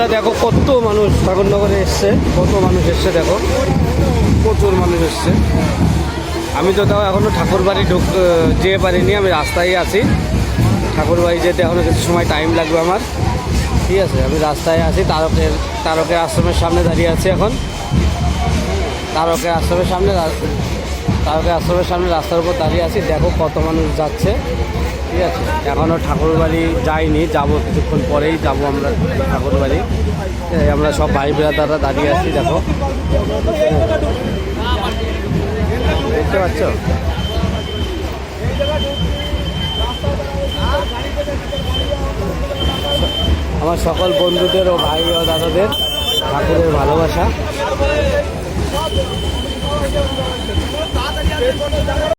বন্ধুরা দেখো কত মানুষ ঠাকুরনগরে এসছে, কত মানুষ এসছে, দেখো প্রচুর মানুষ এসছে। আমি তো তাও এখনও ঠাকুরবাড়ি যেতে পারিনি, আমি রাস্তায় আছি। ঠাকুরবাড়ি যেতে এখনও কিছু সময় টাইম লাগবে আমার, ঠিক আছে। আমি রাস্তায় আছি, তারকের আশ্রমের সামনে দাঁড়িয়ে আছি এখন। তারকের আশ্রমের সামনে রাস্তার উপর দাঁড়িয়ে আছি। দেখো কত মানুষ যাচ্ছে, ঠিক আছে। এখনও ঠাকুরবাড়ি যাইনি, যাবো কিছুক্ষণ পরেই যাব আমরা ঠাকুরবাড়ি। আমরা সব ভাই ব্রাদাররা দাঁড়িয়ে আছি, দেখো দেখতে পাচ্ছ। আমার সকল বন্ধুদের ও ভাই ও দাদাদের ঠাকুরের ভালোবাসা।